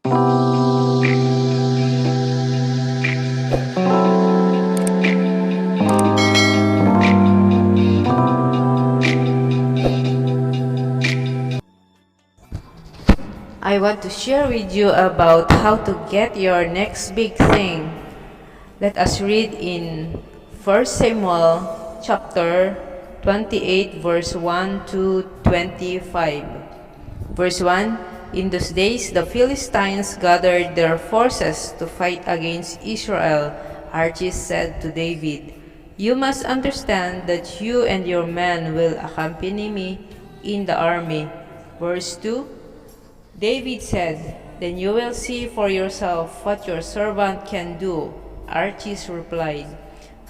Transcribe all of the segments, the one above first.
I want to share with you about how to get your next big thing. Let us read in 1 Samuel chapter 28 verse 1 to 25. Verse 1, in those days the Philistines gathered their forces to fight against Israel. Archie said to David, "You must understand that you and your men will accompany me in the army." Verse 2, David said, "Then you will see for yourself what your servant can do." Archie replied,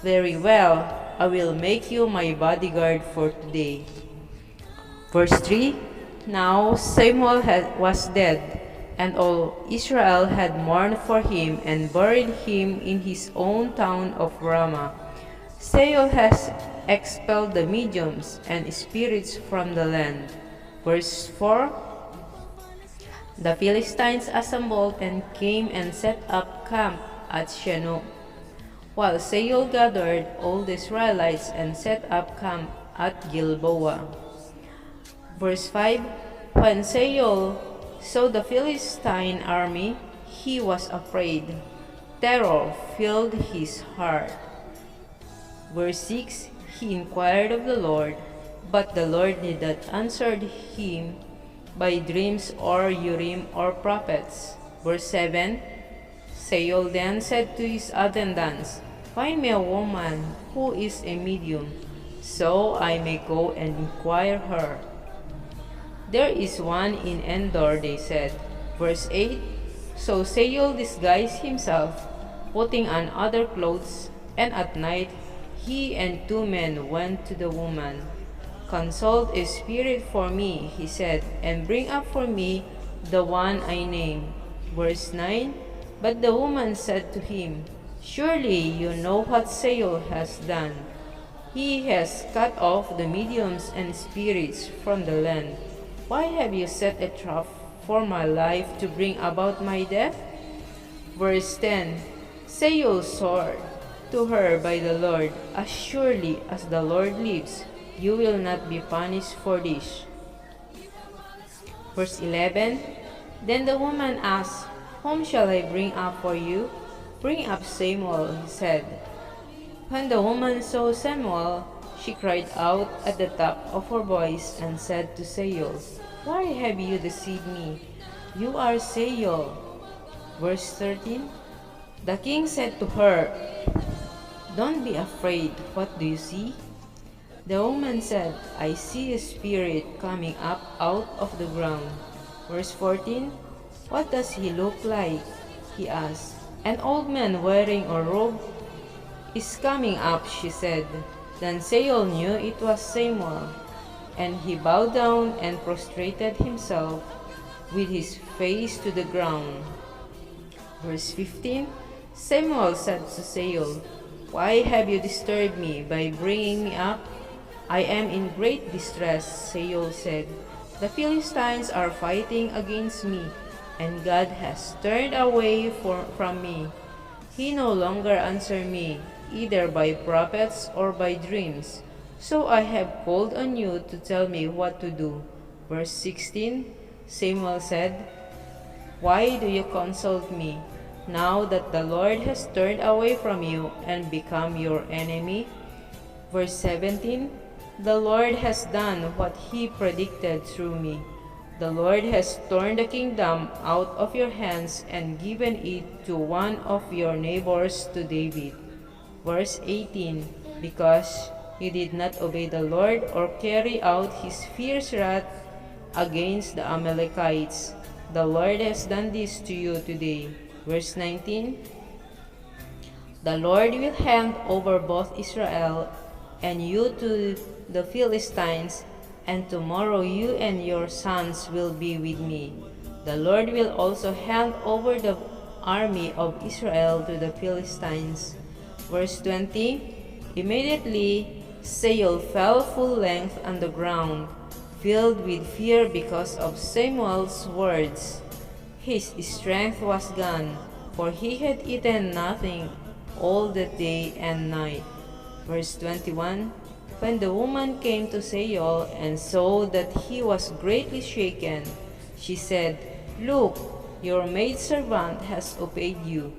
"Very well, I will make you my bodyguard for today." Verse 3, now Samuel was dead, and all Israel had mourned for him and buried him in his own town of Ramah. Saul has expelled the mediums and spirits from the land. Verse 4, the Philistines assembled and came and set up camp at Shiloh, while Saul gathered all the Israelites and set up camp at Gilboa. Verse 5, when Saul saw the Philistine army, he was afraid. Terror filled his heart. Verse 6, he inquired of the Lord, but the Lord did not answer him by dreams or Urim or prophets. Verse 7, Saul then said to his attendants, "Find me a woman who is a medium, so I may go and inquire her." "There is one in Endor," they said. Verse 8, so Saul disguised himself, putting on other clothes, and at night he and 2 men went to the woman. "Consult a spirit for me," he said, "and bring up for me the one I name." Verse 9, but the woman said to him, "Surely you know what Saul has done. He has cut off the mediums and spirits from the land. Why have you set a trap for my life to bring about my death?" Verse 10, Saul swore to her by the Lord, "As surely as the Lord lives, you will not be punished for this." Verse 11, then the woman asked, "Whom shall I bring up for you?" "Bring up Samuel," he said. When the woman saw Samuel, she cried out at the top of her voice and said to Saul, "Why have you deceived me? You are Saul." Verse 13, the king said to her, "Don't be afraid. What do you see?" The woman said, "I see a spirit coming up out of the ground." Verse 14, "What does he look like?" he asked. "An old man wearing a robe is coming up," she said. Then Saul knew it was Samuel, and he bowed down and prostrated himself with his face to the ground. Verse 15, Samuel said to Saul, "Why have you disturbed me by bringing me up?" "I am in great distress," Saul said. "The Philistines are fighting against me, and God has turned away from me. He no longer answers me, either by prophets or by dreams. So I have called on you to tell me what to do." Verse 16, Samuel said, "Why do you consult me, now that the Lord has turned away from you and become your enemy?" Verse 17, "The Lord has done what he predicted through me. The Lord has torn the kingdom out of your hands and given it to one of your neighbors, to David." Verse 18, "Because you did not obey the Lord or carry out his fierce wrath against the Amalekites, the Lord has done this to you today." Verse 19, "The Lord will hand over both Israel and you to the Philistines, and tomorrow you and your sons will be with me. The Lord will also hand over the army of Israel to the Philistines." Verse 20, immediately Saul fell full length on the ground, filled with fear because of Samuel's words. His strength was gone, for he had eaten nothing all the day and night. Verse 21, when the woman came to Saul and saw that he was greatly shaken, she said, Look, your maidservant has obeyed you.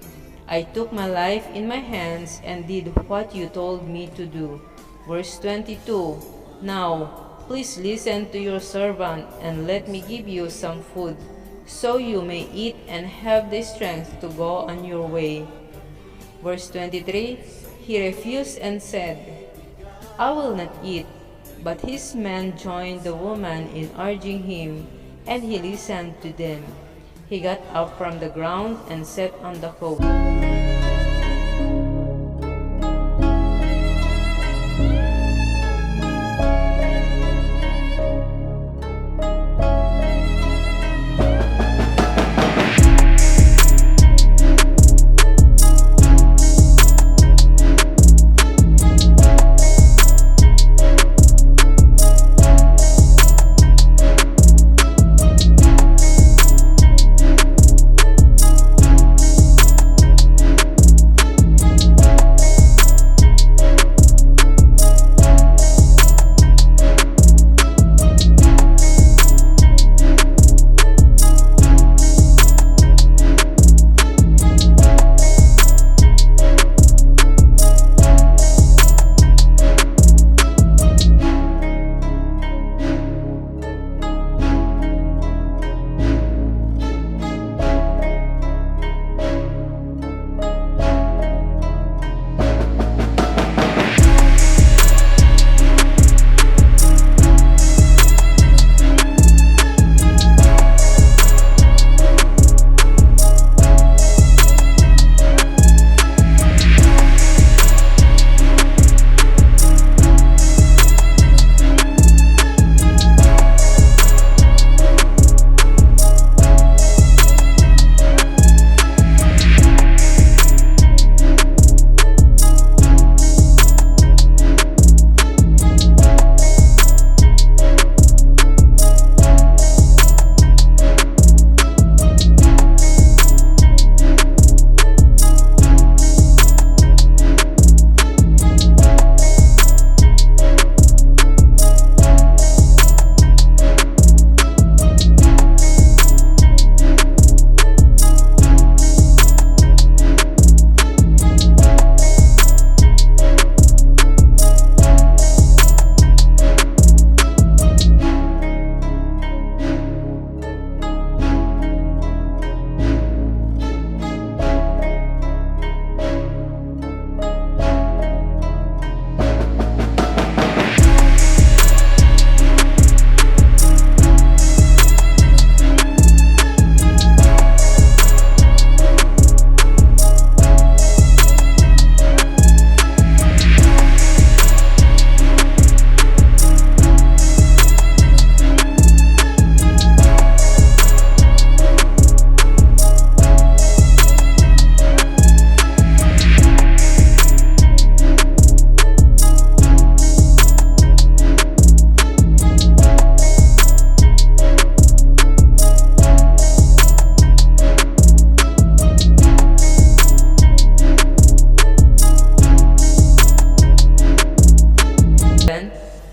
I took my life in my hands and did what you told me to do. Verse 22, now, please listen to your servant and let me give you some food, so you may eat and have the strength to go on your way. Verse 23, he refused and said, I will not eat. But his men joined the woman in urging him, and he listened to them. He got up from the ground and sat on the coat.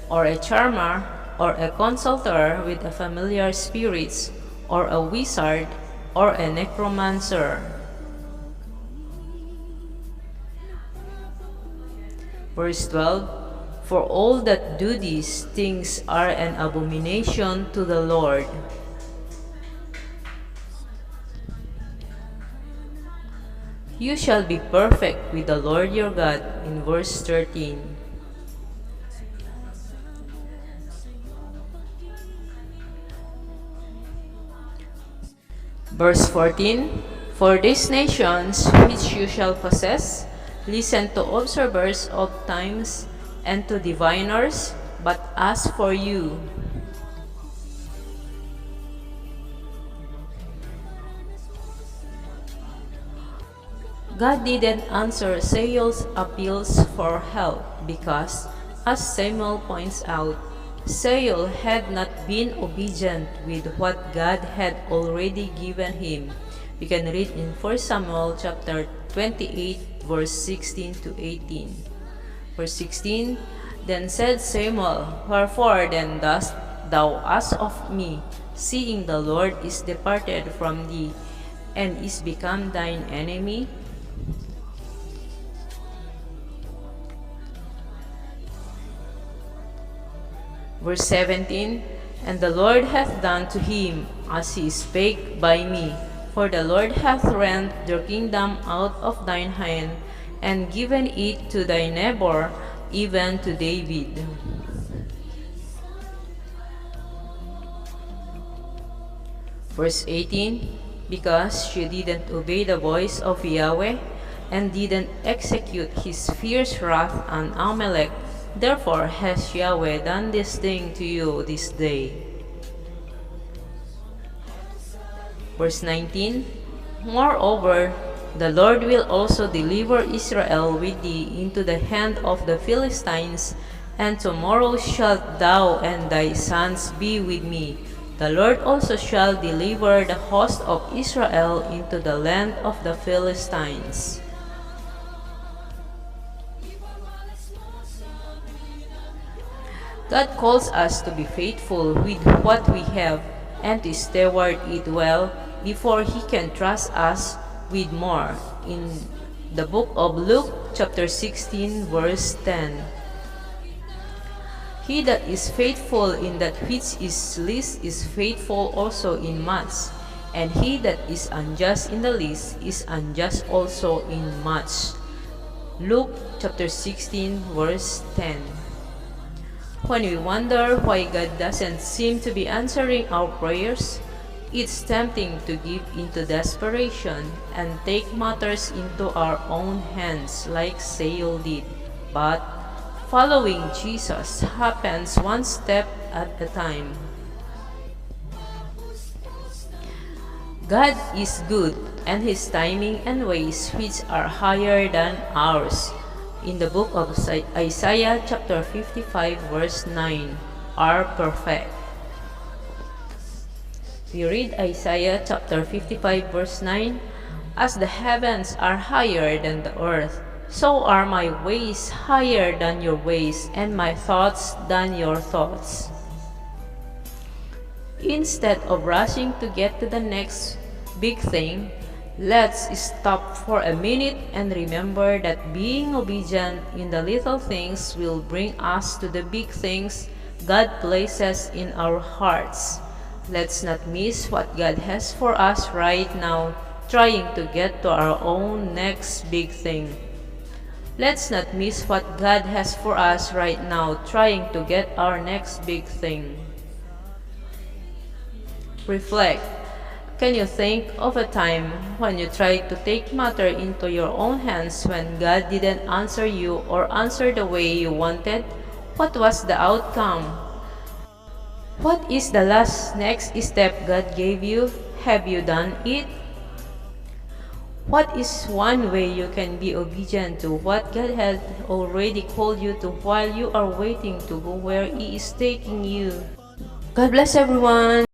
Or a charmer, or a consulter with a familiar spirits, or a wizard, or a necromancer. Verse 12, for all that do these things are an abomination to the Lord. You shall be perfect with the Lord your God, in verse 13. Verse 14, for these nations which you shall possess, listen to observers of times and to diviners, but as for you, God didn't answer Saul's appeals for help because, as Samuel points out, Saul had not been obedient with what God had already given him. We can read in 1 Samuel chapter 28 verse 16 to 18. Verse 16, Then said Samuel, Wherefore then dost thou ask of me, seeing the Lord is departed from thee, and is become thine enemy? Verse 17, And the Lord hath done to him as he spake by me, for the Lord hath rent their kingdom out of thine hand, and given it to thy neighbor, even to David. Verse 18, Because she didn't obey the voice of Yahweh, and didn't execute his fierce wrath on Amalek, therefore has Yahweh done this thing to you this day. Verse 19, Moreover, the Lord will also deliver Israel with thee into the hand of the Philistines, and tomorrow shalt thou and thy sons be with me. The Lord also shall deliver the host of Israel into the land of the Philistines. God calls us to be faithful with what we have and to steward it well before He can trust us with more. In the book of Luke, chapter 16, verse 10. He that is faithful in that which is least is faithful also in much, and he that is unjust in the least is unjust also in much. Luke chapter 16, verse 10. When we wonder why God doesn't seem to be answering our prayers, it's tempting to give into desperation and take matters into our own hands like Saul did. But following Jesus happens one step at a time. God is good, and His timing and ways which are higher than ours. In the book of Isaiah chapter 55 verse 9, are perfect. We read Isaiah chapter 55 verse 9, As the heavens are higher than the earth, so are my ways higher than your ways, and my thoughts than your thoughts. Instead of rushing to get to the next big thing, let's stop for a minute and remember that being obedient in the little things will bring us to the big things God places in our hearts. Let's not miss what God has for us right now, trying to get to our own next big thing. Let's not miss what God has for us right now, trying to get our next big thing. Reflect. Can you think of a time when you tried to take matter into your own hands when God didn't answer you or answer the way you wanted? What was the outcome? What is the next step God gave you? Have you done it? What is one way you can be obedient to what God had already called you to while you are waiting to go where He is taking you? God bless everyone!